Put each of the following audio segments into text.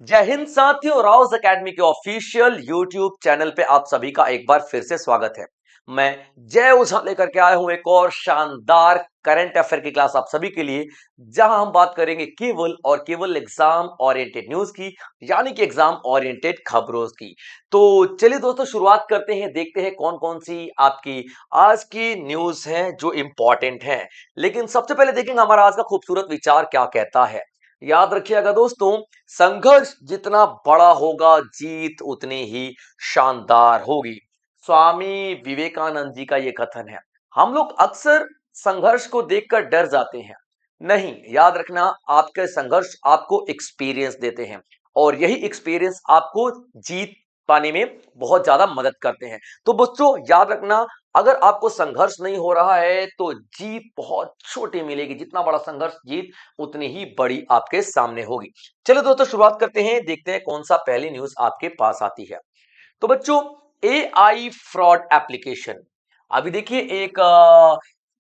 जय हिंद साथियों, Rouse academy के ऑफिशियल यूट्यूब चैनल पे आप सभी का एक बार फिर से स्वागत है। मैं जय ओझा लेकर के आया हूं एक और शानदार करंट अफेयर की क्लास आप सभी के लिए, जहां हम बात करेंगे केवल और केवल एग्जाम ओरिएंटेड न्यूज की, यानी कि एग्जाम ओरिएंटेड खबरों की। तो चलिए दोस्तों, शुरुआत करते हैं, देखते हैं कौन कौन सी आपकी आज की न्यूज है जो इंपॉर्टेंट है। लेकिन सबसे पहले देखेंगे हमारा आज का खूबसूरत विचार क्या कहता है। याद रखिएगा दोस्तों, संघर्ष जितना बड़ा होगा, जीत उतनी ही शानदार होगी। स्वामी विवेकानंद जी का यह कथन है। हम लोग अक्सर संघर्ष को देखकर डर जाते हैं। नहीं, याद रखना, आपके संघर्ष आपको एक्सपीरियंस देते हैं और यही एक्सपीरियंस आपको जीत पाने में बहुत ज्यादा मदद करते हैं। तो बच्चों याद रखना, अगर आपको संघर्ष नहीं हो रहा है तो जीत बहुत छोटी मिलेगी। जितना बड़ा संघर्ष, जीत उतनी ही बड़ी आपके सामने होगी। चलो दोस्तों, शुरुआत करते हैं, देखते हैं कौन सा पहली न्यूज आपके पास आती है। तो बच्चों, एआई फ्रॉड एप्लीकेशन। अभी देखिए, एक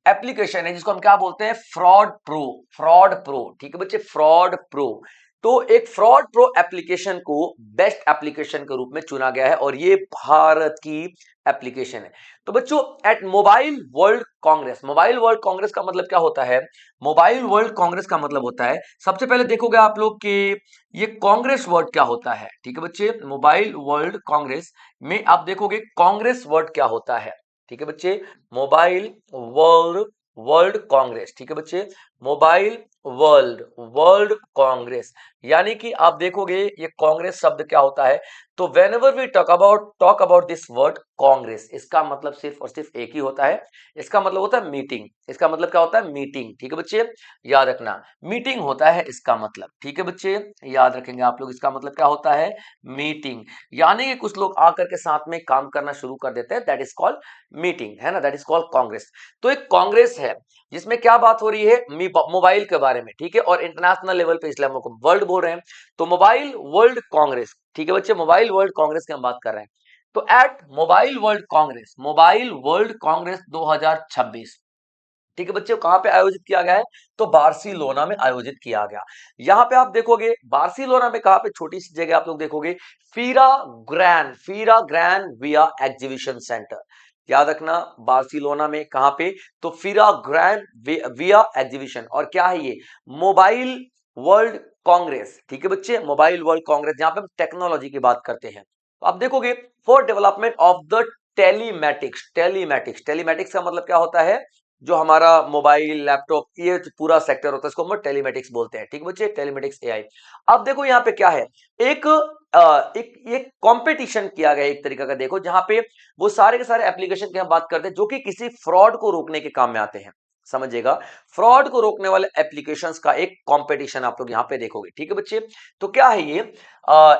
एप्लीकेशन है जिसको हम क्या बोलते हैं, फ्रॉड प्रो। फ्रॉड प्रो, ठीक है बच्चे, फ्रॉड प्रो। तो एक फ्रॉड प्रो एप्लीकेशन को बेस्ट एप्लीकेशन के रूप में चुना गया है और ये भारत की एप्लीकेशन है। तो बच्चों, at mobile world congress, mobile world congress का मतलब क्या होता है? मोबाइल वर्ल्ड कांग्रेस का मतलब होता है, सबसे पहले देखोगे आप लोग कि ये कांग्रेस वर्ड क्या होता है। ठीक है बच्चे, मोबाइल वर्ल्ड कांग्रेस में आप देखोगे कांग्रेस वर्ड क्या होता है। ठीक है बच्चे, मोबाइल वर्ल्ड वर्ल्ड कांग्रेस। ठीक है बच्चे, मोबाइल वर्ल्ड वर्ल्ड कांग्रेस, यानी कि आप देखोगे ये कांग्रेस शब्द क्या होता है। तो whenever we talk about this word congress, इसका मतलब सिर्फ और सिर्फ एक ही होता है। इसका मतलब होता है मीटिंग। इसका मतलब क्या होता है? मीटिंग। ठीक है बच्चे, याद रखना, मीटिंग होता है इसका मतलब। ठीक है बच्चे, याद रखेंगे आप लोग, इसका मतलब क्या होता है? मीटिंग। यानी कि कुछ लोग आकर के साथ में काम करना शुरू कर देते हैं, दैट इज कॉल्ड मीटिंग, है ना, दैट इज कॉल्ड कांग्रेस। तो एक कांग्रेस है जिसमें क्या बात हो रही है? मोबाइल के बारे में, ठीक है, और इंटरनेशनल लेवल पे, इसलिए हम लोग वर्ल्ड बोल रहे हैं। तो मोबाइल वर्ल्ड कांग्रेस, ठीक है बच्चे, मोबाइल वर्ल्ड कांग्रेस की हम बात कर रहे हैं। तो at mobile world congress, mobile world congress 2026, ठीक है बच्चे, कहां पे आयोजित किया गया है? तो बार्सिलोना में आयोजित किया गया। यहां पे आप देखोगे बार्सिलोना में, कहां पे, छोटी सी जगह आप लोग देखोगे, फीरा ग्रैंड विया एग्जीबिशन सेंटर। याद रखना, बार्सिलोना में कहां पे? तो फीरा ग्रैंड विया एग्जीबिशन। और क्या है ये? Mobile world Congress. ठीक है बच्चे, मोबाइल वर्ल्ड कांग्रेस, जहां पे हम टेक्नोलॉजी की बात करते हैं। तो आप देखोगे, for development of the telematics. Telematics, telematics का मतलब क्या होता है? जो हमारा मोबाइल, लैपटॉप, ये पूरा सेक्टर होता है, इसको हम टेलीमेटिक्स बोलते हैं। ठीक है बच्चे, टेलीमेटिक्स एआई। अब देखो यहाँ पे क्या है, एक एक कंपटीशन किया गया एक तरीका का, देखो, जहां पे वो सारे के सारे एप्लीकेशन की हम बात करते हैं जो कि किसी फ्रॉड को रोकने के काम में आते हैं। समझिएगा, फ्रॉड को रोकने वाले एप्लीकेशंस का एक कंपटीशन आप लोग यहां पे देखोगे। ठीक है बच्चे, तो क्या है ये?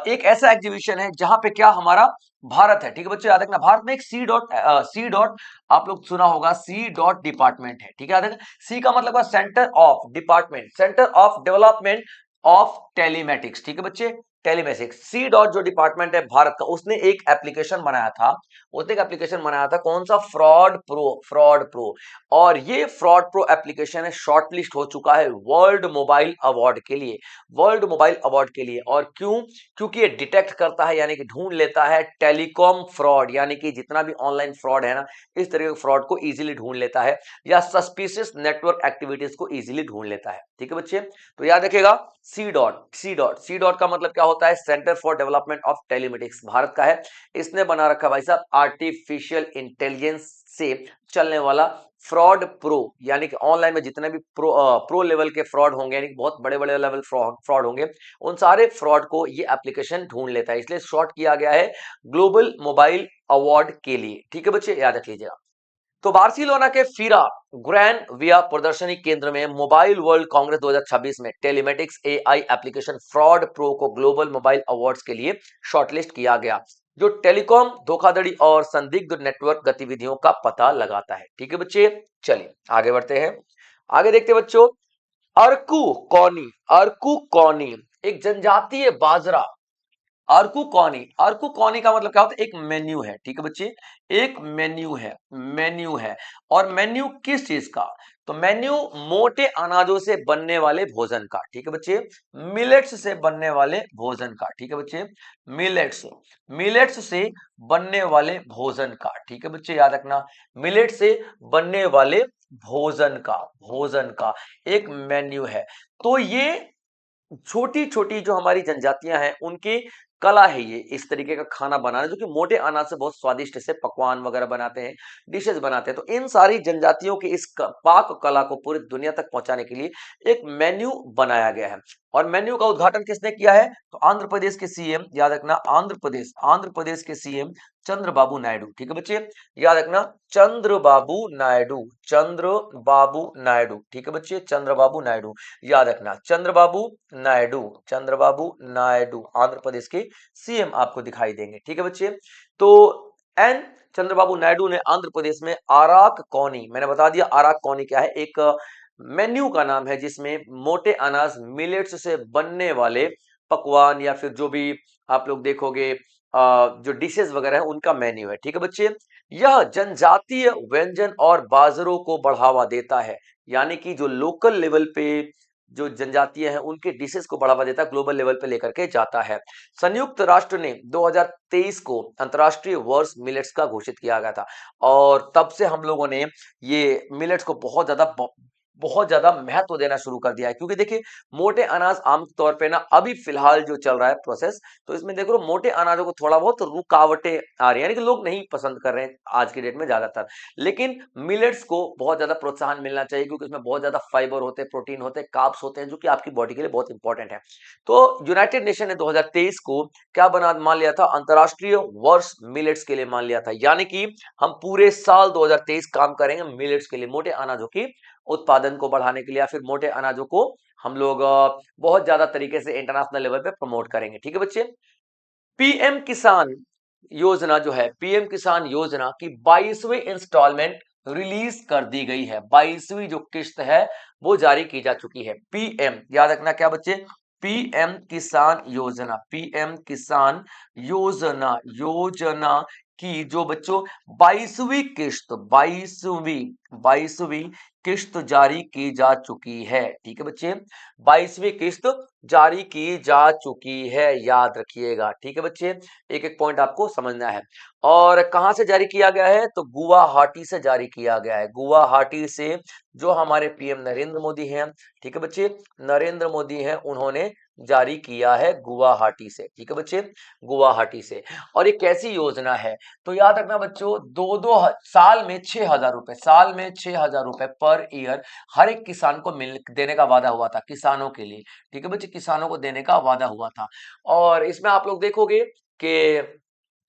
एक ऐसा एग्जीबिशन है जहां पे क्या हमारा भारत है। ठीक है बच्चे, याद रखना, भारत में एक सी डॉट, आप लोग सुना होगा, सी डॉट डिपार्टमेंट है। ठीक है, याद रखना, सी का मतलब है centre of department, centre of development of telematics. ठीक है बच्चे, टेलीमेटिक्स, सी डॉट जो डिपार्टमेंट है भारत का, उसने एक एप्लीकेशन बनाया था। उसने एक एप्लीकेशन बनाया था, कौन सा? Fraud pro. Fraud pro. और ये फ्रॉड प्रो एप्लीकेशन है, शॉर्टलिस्ट हो चुका है वर्ल्ड मोबाइल अवार्ड के लिए। वर्ल्ड मोबाइल अवार्ड के लिए। और क्यों? क्योंकि ये डिटेक्ट करता है, यानी कि ढूंढ लेता है टेलीकॉम फ्रॉड, यानी कि जितना भी ऑनलाइन फ्रॉड है ना, इस तरह के फ्रॉड को इजीली ढूंढ लेता है, या सस्पिशियस नेटवर्क एक्टिविटीज को इजीली ढूंढ लेता है। ठीक है बच्चे, तो याद रखिएगा, सी डॉट का मतलब क्या होता है? Centre for development of telematics, Bharat का है। इसने बना रखा भाई साहब आर्टिफिशियल इंटेलिजेंस से चलने वाला फ्रॉड प्रो, यानी कि ऑनलाइन में जितने भी प्रो लेवल के फ्रॉड होंगे, यानी कि बहुत बड़े बड़े लेवल फ्रॉड होंगे, उन सारे फ्रॉड को ये एप्लीकेशन ढूंढ लेता है। इसलिए शॉर्ट किया गया है ग्लोबल मोबाइल अवार्ड के लिए। ठीक है बच्चे, याद रख लीजिएगा। तो बार्सिलोना के फीरा ग्रैंड विया प्रदर्शनी केंद्र में मोबाइल वर्ल्ड कांग्रेस 2026 में telematics AI application fraud pro को ग्लोबल मोबाइल अवार्ड्स के लिए शॉर्टलिस्ट किया गया, जो टेलीकॉम धोखाधड़ी और संदिग्ध नेटवर्क गतिविधियों का पता लगाता है। ठीक है बच्चे, चलिए आगे बढ़ते हैं। आगे देखते हैं बच्चों, अर्कू कौनी। अर्कू कौनी एक जनजातीय बाजरा। अर्कू कौनी, अर्कू कौनी का मतलब क्या होता है? एक मेन्यू है। ठीक है बच्चे, एक मेन्यू है, मेन्यू है। और मेन्यू किस चीज का? तो मेन्यू मोटे अनाजों से बनने वाले भोजन का, ठीक है बच्चे, मिलेट्स से बनने वाले भोजन का, ठीक है बच्चे, मिलेट्स, मिलेट्स से बनने वाले भोजन का, ठीक है बच्चे, याद रखना, मिलेट से बनने वाले भोजन का एक मेन्यू है। तो ये छोटी छोटी जो हमारी जनजातियां हैं उनकी कला है ये, इस तरीके का खाना बनाना जो कि मोटे अनाज से बहुत स्वादिष्ट से पकवान वगैरह बनाते हैं, डिशेस बनाते हैं। तो इन सारी जनजातियों की इस पाक कला को पूरी दुनिया तक पहुंचाने के लिए एक मेन्यू बनाया गया है। और मेन्यू का उद्घाटन किसने किया है? तो आंध्र प्रदेश के सीएम, याद रखना, आंध्र प्रदेश के सीएम चंद्रबाबू नायडू, ठीक है बच्चे, याद रखना, चंद्रबाबू नायडू, चंद्रबाबू नायडू, ठीक है बच्चे, चंद्रबाबू नायडू, याद रखना, चंद्रबाबू नायडू, चंद्रबाबू नायडू आंध्र प्रदेश के सीएम आपको दिखाई देंगे, ठीक है बच्चे। तो एन चंद्रबाबू नायडू ने आंध्र प्रदेश में आराक कौनी, मैंने बता दिया आराक कौनी क्या है, एक मेन्यू का नाम है जिसमें मोटे अनाज मिलेट्स से बनने वाले पकवान या फिर जो भी आप लोग देखोगे जो डिशेस वगैरह है उनका मेन्यू है, ठीक है बच्चे। यह जनजातीय व्यंजन और बाजारों को बढ़ावा देता है, यानी कि जो लोकल लेवल पे जो जनजातीय हैं उनके डिशेस को बढ़ावा देता है, ग्लोबल लेवल पे लेकर के जाता है। संयुक्त राष्ट्र ने 2023 को अंतर्राष्ट्रीय वर्ष मिलेट्स का घोषित किया गया था और तब से हम लोगों ने ये मिलेट्स को बहुत ज्यादा महत्व देना शुरू कर दिया है, क्योंकि देखिए मोटे अनाज आमतौर पे ना अभी फिलहाल जो चल रहा है प्रोसेस, तो इसमें देख लो मोटे अनाजों को थोड़ा बहुत रुकावटें आ रही है, यानी कि लोग नहीं पसंद कर रहे हैं आज की डेट में ज्यादातर। लेकिन मिलेट्स को बहुत ज्यादा प्रोत्साहन मिलना चाहिए, क्योंकि इसमें बहुत ज्यादा फाइबर होते हैं, प्रोटीन होते हैं, कार्ब्स होते हैं, जो कि आपकी बॉडी के लिए बहुत इंपॉर्टेंट है। तो यूनाइटेड नेशन ने 2023 को क्या बना मान लिया था? अंतरराष्ट्रीय वर्ष मिलेट्स के लिए मान लिया था, यानी कि हम पूरे साल 2023 काम करेंगे मिलेट्स के लिए, मोटे अनाजों की उत्पादन को बढ़ाने के लिए, या फिर मोटे अनाजों को हम लोग बहुत ज्यादा तरीके से इंटरनेशनल लेवल पे प्रमोट करेंगे, ठीक है बच्चे। पीएम किसान योजना जो है, पीएम किसान योजना की 22वीं इंस्टॉलमेंट रिलीज कर दी गई है, 22वीं जो किस्त है वो जारी की जा चुकी है। पीएम, याद रखना क्या बच्चे, पीएम किसान योजना, पीएम किसान योजना की जो बच्चों 22वीं किस्त, 22वीं किस्त जारी की जा चुकी है, ठीक है बच्चे, 22वीं किस्त जारी की जा चुकी है, याद रखिएगा, ठीक है बच्चे, एक एक पॉइंट आपको समझना है। और कहां से जारी किया गया है? तो गुवाहाटी से जारी किया गया है, गुवाहाटी से, जो हमारे पीएम नरेंद्र मोदी हैं, ठीक है बच्चे, नरेंद्र मोदी हैं, उन्होंने जारी किया है गुवाहाटी से, ठीक है बच्चे, गुवाहाटी से। और ये कैसी योजना है? तो याद रखना बच्चों, साल में 6,000 रुपए, साल में 6,000 रुपए पर ईयर हर एक किसान को मिल देने का वादा हुआ था, किसानों के लिए, ठीक है बच्चे, किसानों को देने का वादा हुआ था। और इसमें आप लोग देखोगे कि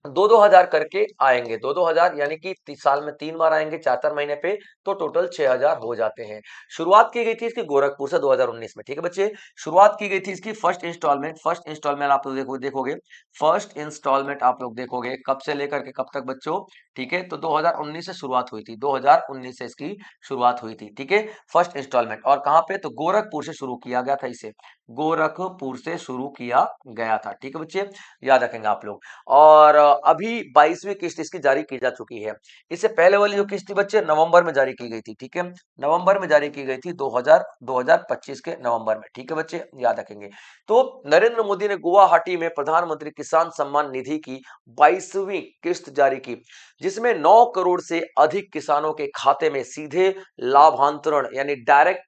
2-2 हजार करके आएंगे, 2-2 हजार, यानी कि साल में 3 बार आएंगे 4-4 महीने पे, तो टोटल 6,000 हो जाते हैं। शुरुआत की गई थी इसकी गोरखपुर से 2019 में, ठीक है बच्चे, शुरुआत की गई थी इसकी फर्स्ट इंस्टॉलमेंट आप लोग देखोगे, फर्स्ट इंस्टॉलमेंट आप लोग देखोगे कब से लेकर के कब तक बच्चों, ठीक है, तो 2019 से शुरुआत हुई थी, 2019 से इसकी शुरुआत हुई थी, ठीक है, फर्स्ट इंस्टॉलमेंट। और कहां पे? तो गोरखपुर से शुरू किया गया था इसे, गोरखपुर से शुरू किया गया था, ठीक है बच्चे, याद रखेंगे आप लोग। और अभी 22वीं किस्त इसकी जारी की जा चुकी है। इससे पहले वाली जो किस्त थी बच्चे नवंबर में जारी की गई थी, ठीक है, नवंबर में जारी की गई थी, 2025 के नवंबर में, ठीक है बच्चे, याद रखेंगे। तो नरेंद्र मोदी ने गुवाहाटी में प्रधानमंत्री किसान सम्मान निधि की 22वीं किस्त जारी की, जिसमें 9 करोड़ से अधिक किसानों के खाते में सीधे लाभांतरण, यानी direct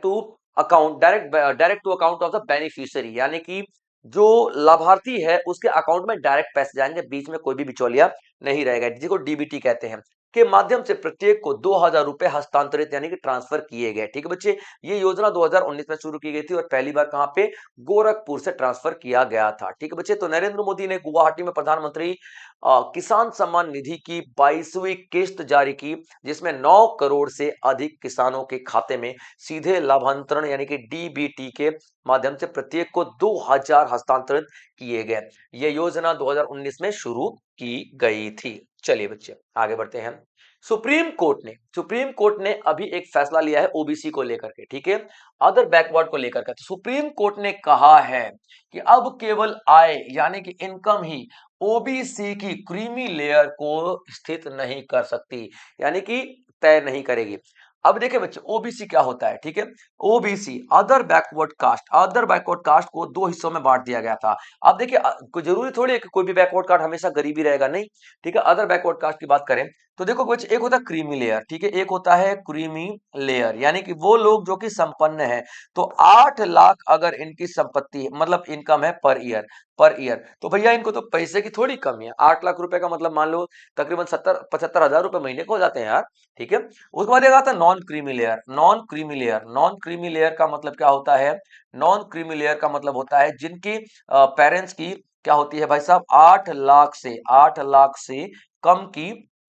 to direct to account of the beneficiary, यानी कि जो लाभार्थी है उसके अकाउंट में डायरेक्ट पैसे जाएंगे, बीच में कोई भी बिचौलिया नहीं रहेगा, जिसको डीबीटी कहते हैं, के माध्यम से प्रत्येक को 2,000 रुपए हस्तांतरित, यानी कि ट्रांसफर किए गए, ठीक है बच्चे। ये योजना 2019 में शुरू की गई थी और पहली बार कहां पे? गोरखपुर से ट्रांसफर किया गया था, ठीक है बच्चे। तो नरेंद्र मोदी ने गुवाहाटी में प्रधानमंत्री किसान सम्मान निधि की 22वीं किस्त जारी की, जिसमें 9 करोड़ से अधिक किसानों के खाते में सीधे लाभांतरण, यानी कि डीबीटी के माध्यम से प्रत्येक को 2,000 हस्तांतरित किए गए। यह योजना 2019 में शुरू की गई थी। चलिए बच्चे आगे बढ़ते हैं। सुप्रीम कोर्ट ने अभी एक फैसला लिया है ओबीसी को लेकर के, ठीक है, अदर बैकवर्ड को लेकर के। तो सुप्रीम कोर्ट ने कहा है कि अब केवल आय, यानी कि इनकम ही ओबीसी की क्रीमी लेयर को स्थित नहीं कर सकती, यानी कि तय नहीं करेगी। अब देखिए बच्चे ओबीसी क्या होता है, ठीक है। OBC other backward caste, other backward caste को दो हिस्सों में बांट दिया गया था। अब देखिए कोई जरूरी थोड़ी है कि कोई भी बैकवर्ड कास्ट हमेशा गरीब ही रहेगा, नहीं, ठीक है। अदर बैकवर्ड कास्ट की बात करें तो देखो बच्चे, एक होता है क्रीमी लेयर, ठीक है, एक होता है क्रीमी लेयर, यानी कि वो लोग जो कि संपन्न है। तो 8 लाख अगर इनकी संपत्ति मतलब इनकम है पर ईयर, तो भैया इनको तो पैसे की थोड़ी कमी है। 8 लाख रुपए का मतलब मान लो तकरीबन 70-75 हजार रुपए महीने को हो जाते हैं यार, ठीक है। उसके बाद एक आता है non creamy layer. Non creamy layer, non creamy layer का मतलब क्या होता है? नॉन क्रीमी लेयर का मतलब होता है जिनकी पेरेंट्स की क्या होती है भाई साहब, 8 लाख से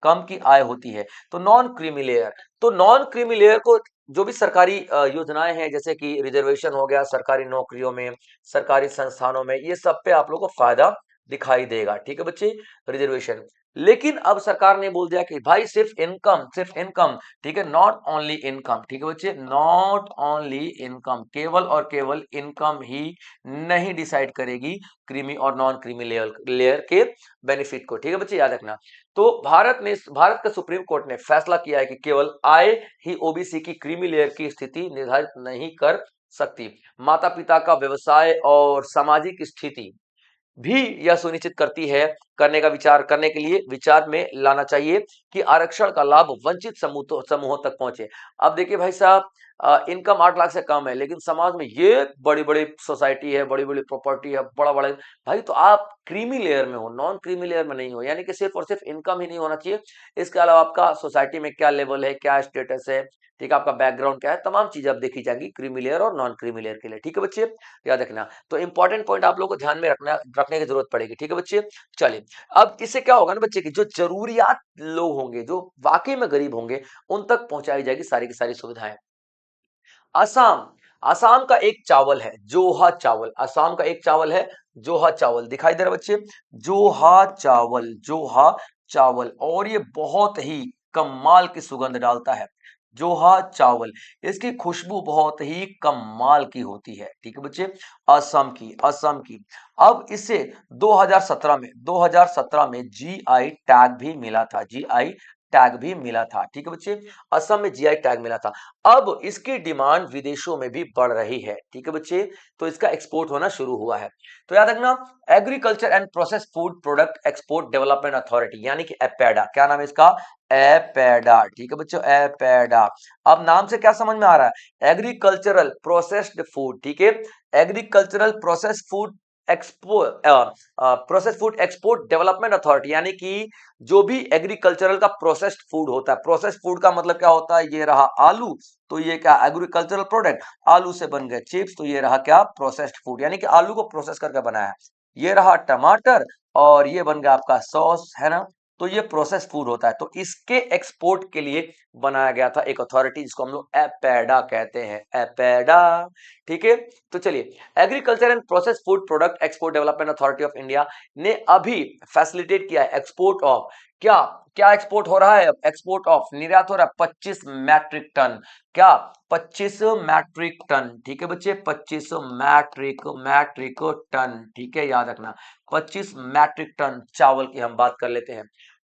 कम की आय होती है, तो नॉन क्रीमी लेयर। तो नॉन क्रीमी लेयर को जो भी सरकारी योजनाएं हैं, जैसे कि रिजर्वेशन हो गया सरकारी नौकरियों में, सरकारी संस्थानों में, ये सब पे आप लोगों को फायदा दिखाई देगा, ठीक है बच्चे, रिजर्वेशन। लेकिन अब सरकार ने बोल दिया कि भाई सिर्फ इनकम, ठीक है, नॉट ओनली इनकम, ठीक है बच्चे, नॉट ओनली इनकम, केवल और केवल इनकम ही नहीं डिसाइड करेगी क्रीमी और नॉन क्रीमी लेयर के बेनिफिट को, ठीक है बच्चे, याद रखना। तो भारत का सुप्रीम कोर्ट ने फैसला किया है कि केवल आय ही ओबीसी की क्रीमी लेयर की स्थिति निर्धारित नहीं कर सकती। माता पिता का व्यवसाय और सामाजिक स्थिति भी यह सुनिश्चित करती है, करने के लिए विचार में लाना चाहिए कि आरक्षण का लाभ वंचित समूहों तक पहुंचे। अब देखिए भाई साहब, इनकम 8 लाख से कम है, लेकिन समाज में ये बड़ी बड़ी सोसाइटी है, बड़ी बड़ी प्रॉपर्टी है, बड़ा बड़ा, भाई तो आप क्रीमी लेयर में हो, नॉन क्रीमी लेयर में नहीं हो, यानी कि सिर्फ और सिर्फ इनकम ही नहीं होना चाहिए, इसके अलावा आपका सोसाइटी में क्या लेवल है, क्या स्टेटस है, ठीक है, आपका बैकग्राउंड क्या है, तमाम चीजें अब देखी जाएंगी क्रीमी लेयर और नॉन क्रीमी लेयर के लिए, ठीक है बच्चे, याद रखना। तो इंपॉर्टेंट पॉइंट आप लोगों को ध्यान में रखने की जरूरत पड़ेगी, ठीक है बच्चे। चलिए, अब इससे क्या होगा ना बच्चे की जो जरूरियात लोग होंगे, जो वाकई में गरीब होंगे, उन तक पहुंचाई जाएगी सारी की सारी सुविधाएं। असम, असम का एक चावल है जोहा चावल, असम का एक चावल है जोहा चावल, दिखाई दे रहा है बच्चे, जोहा चावल, और ये बहुत ही कमाल की सुगंध डालता है, जोहा चावल, इसकी खुशबू बहुत ही कमाल की होती है, ठीक है बच्चे, असम की। अब इसे 2017 में जीआई टैग भी मिला था, जीआई टैग भी मिला था, ठीक है बच्चे, असम में जीआई टैग मिला था। अब इसकी डिमांड विदेशों में भी बढ़ रही है, ठीक है बच्चे, तो इसका एक्सपोर्ट होना शुरू हुआ है। तो याद रखना, agriculture and process food product export development authority, यानी कि एपेडा, क्या नाम है इसका? एपेडा, ठीक है बच्चों, एपेडा। अब नाम से क्या समझ में आ रहा है? एग्रीकल्चरल प्रोसेस्ड फूड, ठीक है, agricultural process food export development authority, यानी कि जो भी एग्रीकल्चरल का प्रोसेस्ड फूड होता है, प्रोसेस्ड फूड का मतलब क्या होता है? ये रहा आलू, तो ये क्या एग्रीकल्चरल प्रोडक्ट, आलू से बन गए चिप्स, तो ये रहा क्या? प्रोसेस्ड फूड, यानी कि आलू को प्रोसेस करके बनाया है। ये रहा टमाटर, और ये बन गया आपका सॉस, है ना, तो ये प्रोसेस फूड होता है। तो इसके एक्सपोर्ट के लिए बनाया गया था एक अथॉरिटी, जिसको हम लोग एपेडा कहते हैं, एपेडा, ठीक है। तो चलिए, agriculture and process food product export development authority of India ने अभी फैसिलिटेट किया है एक्सपोर्ट ऑफ, क्या क्या एक्सपोर्ट हो रहा है? एक्सपोर्ट ऑफ, निर्यात हो रहा है 25 मैट्रिक टन, क्या? 25 मैट्रिक टन, ठीक है बच्चे, 25 मैट्रिक टन, ठीक है, याद रखना, 25 मैट्रिक टन चावल की हम बात कर लेते हैं।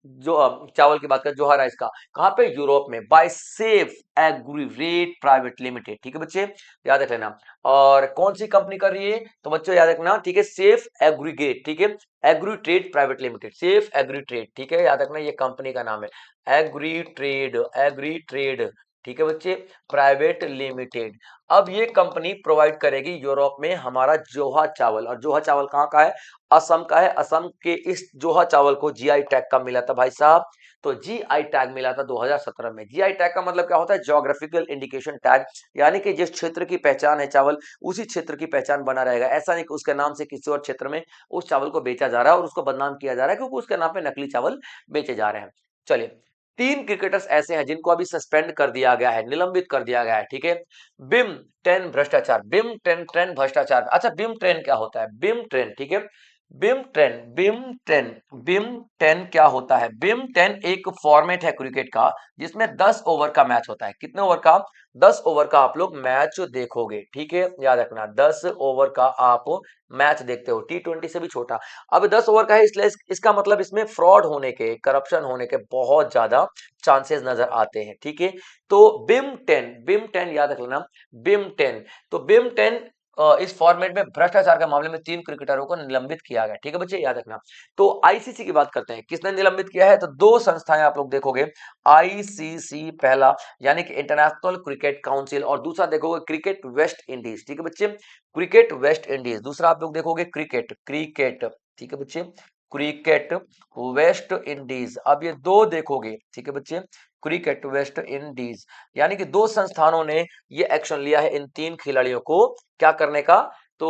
जो चावल की बात करें, जोहा राइस का, कहां पे? यूरोप में, by safe aggregate private limited, ठीक है बच्चे, याद रख लेना। और कौन सी कंपनी कर रही है? तो बच्चों याद रखना, ठीक है, सेफ एग्रीगेट, ठीक है, agri trade private limited, safe agri trade, ठीक है, याद रखना, ये कंपनी का नाम है, एग्री ट्रेड, ठीक है बच्चे, प्राइवेट लिमिटेड। अब ये कंपनी प्रोवाइड करेगी यूरोप में हमारा जोहा चावल, और जोहा चावल कहाँ का है? असम का है। असम के इस जोहा चावल को जीआई टैग कब मिला था भाई साहब? तो जीआई टैग मिला था 2017 में। जीआई टैग का मतलब क्या होता है? ज्योग्राफिकल इंडिकेशन टैग, यानी कि जिस क्षेत्र की पहचान है चावल, उसी क्षेत्र की पहचान बना रहेगा। ऐसा नहीं कि उसके नाम से किसी और क्षेत्र में उस चावल को बेचा जा रहा है और उसको बदनाम किया जा रहा है क्योंकि उसके नाम पे नकली चावल बेचे जा रहे हैं। चलिए, 3 क्रिकेटर्स ऐसे हैं जिनको अभी सस्पेंड कर दिया गया है, निलंबित कर दिया गया है, ठीक है। बिम 10 भ्रष्टाचार, बिम 10 भ्रष्टाचार। अच्छा, बिम 10 क्या होता है? बिम 10, ठीक है, बिम 10 क्या होता है? बिम 10 एक फॉर्मेट है क्रिकेट का जिसमें 10 ओवर का मैच होता है। कितने ओवर का? 10 ओवर का आप लोग मैच देखोगे, ठीक है, याद रखना 10 ओवर का आप मैच देखते हो, T20 से भी छोटा। अब 10 ओवर का है, इसलिए इसका मतलब इसमें फ्रॉड होने के, करप्शन होने के बहुत ज्यादा चांसेस नजर आते हैं, ठीक है। तो बिम 10 याद रख लेना, बिम 10। तो बिम 10 इस फॉर्मेट में भ्रष्टाचार के मामले में 3 क्रिकेटरों को निलंबित किया गया, ठीक है बच्चे, याद रखना। तो आईसीसी की बात करते हैं, किसने निलंबित किया है? तो दो संस्थाएं आप लोग देखोगे, आईसीसी पहला यानी कि इंटरनेशनल क्रिकेट काउंसिल, और दूसरा देखोगे क्रिकेट वेस्ट इंडीज, ठीक है बच्चे, क्रिकेट वेस्ट इंडीज। दूसरा आप लोग देखोगे क्रिकेट क्रिकेट ठीक है बच्चे, क्रिकेट वेस्ट इंडीज। अब ये दो देखोगे, ठीक है बच्चे, क्रिकेट वेस्ट इंडीज, यानी कि दो संस्थानों ने ये एक्शन लिया है इन 3 खिलाड़ियों को क्या करने का? तो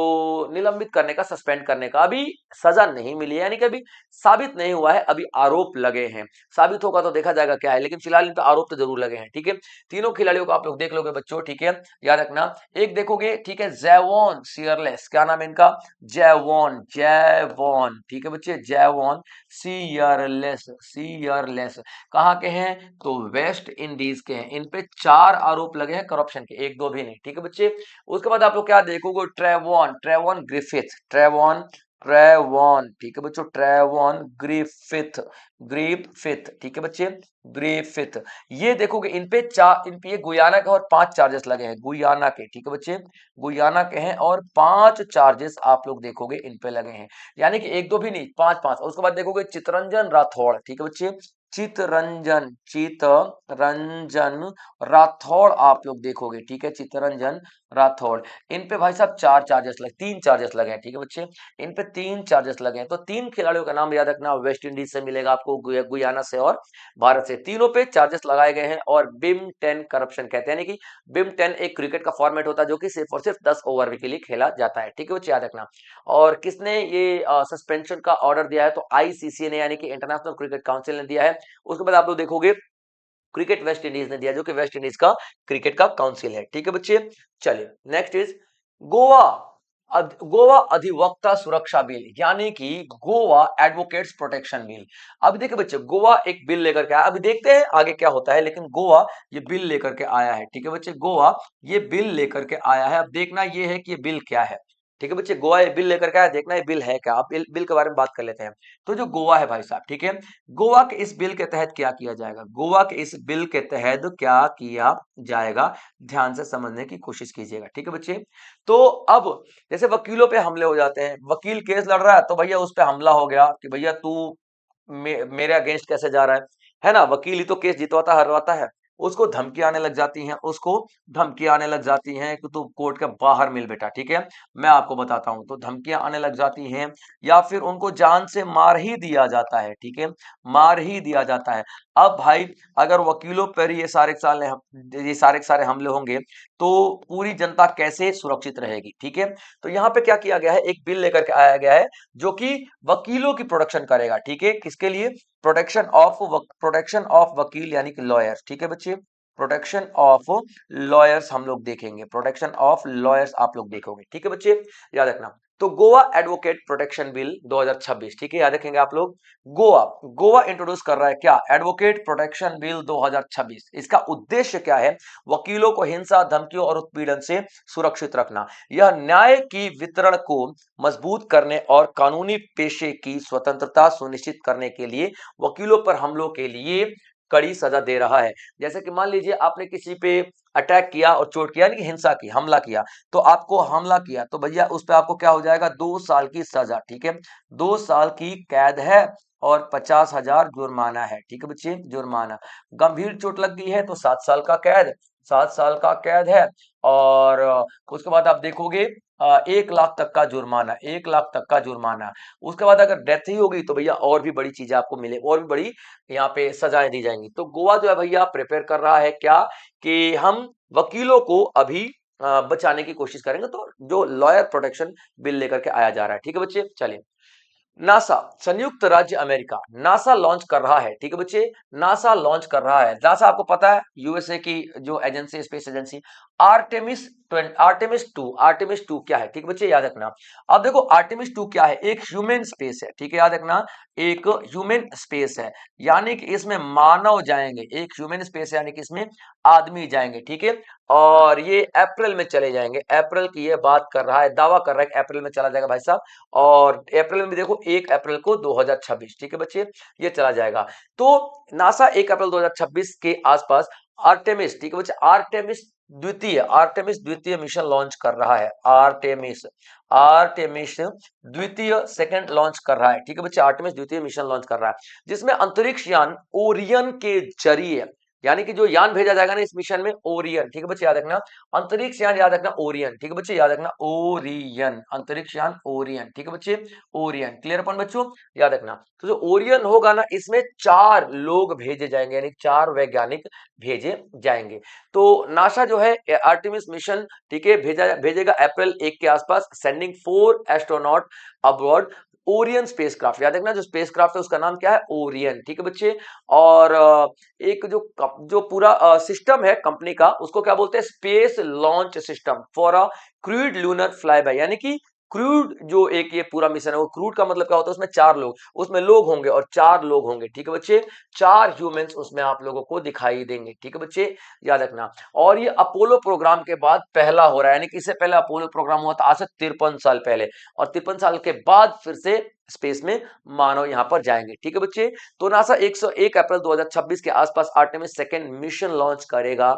निलंबित करने का, सस्पेंड करने का। अभी सजा नहीं मिली है, यानी कि अभी साबित नहीं हुआ है, अभी आरोप लगे हैं। साबित होगा तो देखा जाएगा क्या है, लेकिन फिलहाल इन पे आरोप तो जरूर लगे हैं, ठीक है। तीनों खिलाड़ियों को आप लोग देख लोगे बच्चों, ठीक है, याद रखना। एक देखोगे, ठीक है, जैवॉन सीयरलेस, क्या नाम है इनका? जैवॉन, जैवॉन, ठीक है बच्चे, जैवॉन सीयरलेस, सीयरलेस। कहाँ के हैं? तो वेस्ट इंडीज के हैं। इन पे 4 आरोप लगे हैं करप्शन के, एक दो भी नहीं, ठीक है बच्चे। उसके बाद आप लोग क्या देखोगे? Trayvon, Trayvon Griffith, Trayvon, Trayvon, ठीक है बच्चों, ट्रेवॉन ग्रिफिथ, ग्रिफिथ, ठीक है बच्चे, ग्रिफिथ। ये देखोगे इन पे इन पे ये गुयाना के और 5 चार्जेस लगे हैं, गुयाना के, ठीक है बच्चे, गुयाना के हैं और 5 चार्जेस आप लोग देखोगे इन पे लगे हैं, यानी कि एक दो भी नहीं, 5 5। उसके बाद देखोगे चितरंजन राठौड़, ठीक है बच्चे, चितरंजन, चितरंजन राठौड़ आप लोग देखोगे, ठीक है, चितरंजन राठौड़। इन पे भाई साहब 4 चार्जेस लगे, 3 चार्जेस लगे हैं, ठीक है बच्चे, इन पे 3 चार्जेस लगे हैं। तो 3 खिलाड़ियों का नाम याद रखना, वेस्ट इंडीज से मिलेगा आपको, गुयाना से और भारत से, तीनों पे चार्जेस लगाए गए हैं। और बिम 10 करप्शन कहते हैं, यानी कि बिम 10 एक क्रिकेट का फॉर्मेट होता है जो कि सिर्फ और सिर्फ 10 ओवर के लिए खेला जाता है, ठीक है बच्चे, याद रखना। और किसने ये सस्पेंशन का ऑर्डर दिया है? तो आईसीसी ने, यानी कि इंटरनेशनल क्रिकेट काउंसिल ने दिया है। उसके बाद आप लोग देखोगे क्रिकेट वेस्ट इंडीज ने दिया, जो कि वेस्ट इंडीज का क्रिकेट का काउंसिल है, ठीक है बच्चे। चलिए नेक्स्ट इज गोवा, गोवा अधिवक्ता सुरक्षा बिल, यानी कि गोवा एडवोकेट्स प्रोटेक्शन बिल। अब देखिए बच्चे, गोवा एक बिल लेकर के आया, अभी देखते हैं आगे क्या होता है, लेकिन गोवा ये बिल लेकर के आया है, ठीक है बच्चे, गोवा ये बिल लेकर के आया है। अब देखना ये है कि ये बिल क्या है, ठीक है बच्चे, गोवा ये बिल लेकर के आया, देखना ये बिल है क्या। अब बिल के बारे में बात कर लेते हैं। तो जो गोवा है भाई साहब, ठीक है, गोवा के इस बिल के तहत क्या किया जाएगा? गोवा के इस बिल के तहत क्या किया जाएगा? ध्यान से समझने की कोशिश कीजिएगा, ठीक है बच्चे। तो अब जैसे वकीलों पे हमले हो जाते हैं, वकील केस लड़ रहा है तो भैया उस पे हमला हो गया कि भैया तू मेरे अगेंस्ट कैसे जा रहा है ना, वकील ही तो केस जितवाता हरवाता है। उसको धमकी आने लग जाती हैं, उसको धमकी आने लग जाती हैं कि तू कोर्ट के बाहर मिल बेटा, ठीक है, मैं आपको बताता हूं, तो धमकियां आने लग जाती हैं, या फिर उनको जान से मार ही दिया जाता है, ठीक है, मार ही दिया जाता है। अब भाई अगर वकीलों पर ये सारे के सारे हमले होंगे तो पूरी जनता कैसे सुरक्षित रहेगी, ठीक है। तो यहाँ पे क्या किया गया है, एक बिल लेकर के आया गया है जो कि वकीलों की प्रोटेक्शन करेगा, ठीक है, किसके लिए? प्रोटेक्शन ऑफ वकील, यानी कि लॉयर्स, ठीक है बच्चे, प्रोटेक्शन ऑफ लॉयर्स हम लोग देखेंगे, प्रोटेक्शन ऑफ लॉयर्स आप लोग देखोगे, ठीक है बच्चे, याद रखना। तो गोवा एडवोकेट प्रोटेक्शन बिल 2026, ठीक है, याद रखेंगे आप लोग। गोवा गोवा इंट्रोड्यूस कर रहा है क्या? Advocate protection bill 2026। इसका उद्देश्य क्या है? वकीलों को हिंसा, धमकियों और उत्पीड़न से सुरक्षित रखना। यह न्याय की वितरण को मजबूत करने और कानूनी पेशे की स्वतंत्रता सुनिश्चित करने के लिए वकीलों पर हमलों के लिए कड़ी सजा दे रहा है। जैसे कि मान लीजिए आपने किसी पे अटैक किया और चोट किया, यानी कि हिंसा की, हमला किया, तो आपको हमला किया तो भैया उस पे आपको क्या हो जाएगा? 2 साल की सजा, ठीक है, 2 साल की कैद है और 50,000 जुर्माना है, ठीक है बच्चे, जुर्माना। गंभीर चोट लग गई है तो 7 साल का कैद, 7 साल का कैद है। और उसके बाद आप देखोगे 1 लाख तक का जुर्माना, 1 लाख तक का जुर्माना। उसके बाद अगर डेथ ही होगी तो भैया और भी बड़ी चीजें आपको मिले, और भी बड़ी यहाँ पे सजाएं दी जाएंगी। तो गोवा जो है भैया प्रिपेयर कर रहा है क्या, कि हम वकीलों को अभी बचाने की कोशिश करेंगे। तो जो लॉयर प्रोटेक्शन बिल लेकर के आया जा रहा है, ठीक है बच्चे। चलिए, नासा, संयुक्त राज्य अमेरिका, नासा लॉन्च कर रहा है, ठीक है बच्चे, नासा लॉन्च कर रहा है। नासा आपको पता है यूएसए की जो agency, space agency. Artemis Artemis 2 क्या है, ठीक है बच्चे, याद रखना। अब देखो आर्टेमिस 2 क्या है, एक ह्यूमन स्पेस है, ठीक है, याद रखना, एक ह्यूमन स्पेस है, यानी कि इसमें मानव जाएंगे, एक ह्यूमन स्पेस है यानी कि इसमें आदमी जाएंगे, ठीक है। और ये अप्रैल में चले जाएंगे, अप्रैल की ये बात कर रहा है, दावा कर रहा है कि अप्रैल में चला जाएगा भाई साहब। और अप्रैल में भी देखो 1 अप्रैल को 2026, ठीक है बच्चे, ये चला जाएगा। तो नासा 1 अप्रैल 2026 के आसपास आर्टेमिस, ठीक है बच्चे, आर्टेमिस द्वितीय मिशन लॉन्च कर रहा है, आर्टेमिस द्वितीय सेकंड लॉन्च कर रहा है, ठीक है बच्चे, आर्टेमिस द्वितीय मिशन लॉन्च कर रहा है, जिसमें अंतरिक्ष यान ओरियन के जरिए, यानी कि जो यान भेजा जाएगा ना इस मिशन में, ओरियन, ठीक है बच्चे, याद रखना, अंतरिक्ष यान, याद रखना ओरियन, ठीक है बच्चे, याद रखना ओरियन, अंतरिक्ष यान ओरियन, ठीक है बच्चे, ओरियन, क्लियर अपन बच्चों, याद रखना। तो जो ओरियन होगा ना, इसमें 4 लोग भेजे जाएंगे, यानी 4 वैज्ञानिक भेजे जाएंगे। तो नासा जो है आर्टेमिस मिशन, ठीक है, भेजेगा अप्रैल 1 के आसपास, sending 4 astronaut abroad Orion spacecraft, याद रखना जो स्पेसक्राफ्ट है उसका नाम क्या है, ओरियन, ठीक है बच्चे। और एक जो पूरा सिस्टम है कंपनी का, उसको क्या बोलते हैं, space launch system for a crude lunar flyby, यानी कि क्रूड जो एक ये पूरा मिशन है, वो क्रूड का मतलब क्या होता है, उसमें 4 लोग, उसमें लोग होंगे और 4 लोग होंगे, ठीक है बच्चे, 4 ह्यूमंस उसमें आप लोगों को दिखाई देंगे, ठीक है बच्चे, याद रखना। और ये अपोलो प्रोग्राम के बाद पहला हो रहा है, यानी कि इससे पहले अपोलो प्रोग्राम हुआ था आज से 53 साल पहले, और 53 साल के बाद फिर से स्पेस में मानव यहां पर जाएंगे, ठीक है बच्चे। तो नासा 101 अप्रैल 2026 के आसपास आर्टेमिस सेकंड मिशन लॉन्च करेगा,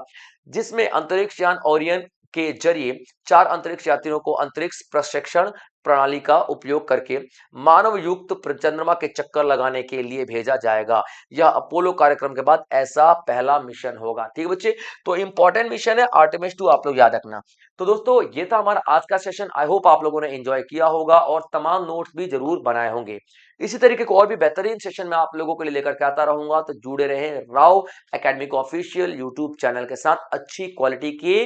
जिसमें अंतरिक्ष यान ओरियन के जरिए 4 अंतरिक्ष यात्रियों को अंतरिक्ष प्रशिक्षण प्रणाली का उपयोग करके मानव युक्त चंद्रमा के चक्कर लगाने के लिए भेजा जाएगा। यह अपोलो कार्यक्रम के बाद ऐसा पहला मिशन होगा, ठीक है बच्चे। तो इंपॉर्टेंट मिशन है आर्टेमिस 2, आप लोग याद रखना। तो दोस्तों ये था हमारा आज का सेशन, आई होप आप लोगों ने एंजॉय किया होगा और तमाम नोट्स भी जरूर बनाए होंगे। इसी तरीके को और भी बेहतरीन सेशन मैं आप लोगों के लिए लेकर के आता रहूंगा, तो जुड़े रहें राव एकेडमी को ऑफिशियल यूट्यूब चैनल के साथ अच्छी क्वालिटी के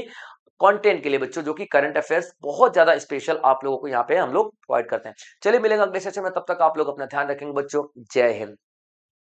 कंटेंट के लिए बच्चों, जो कि करंट अफेयर्स बहुत ज्यादा स्पेशल आप लोगों को यहाँ पे हम लोग प्रोवाइड करते हैं। चलिए मिलेंगे अगले सेशन में, तब तक आप लोग अपना ध्यान रखेंगे बच्चों, जय हिंद।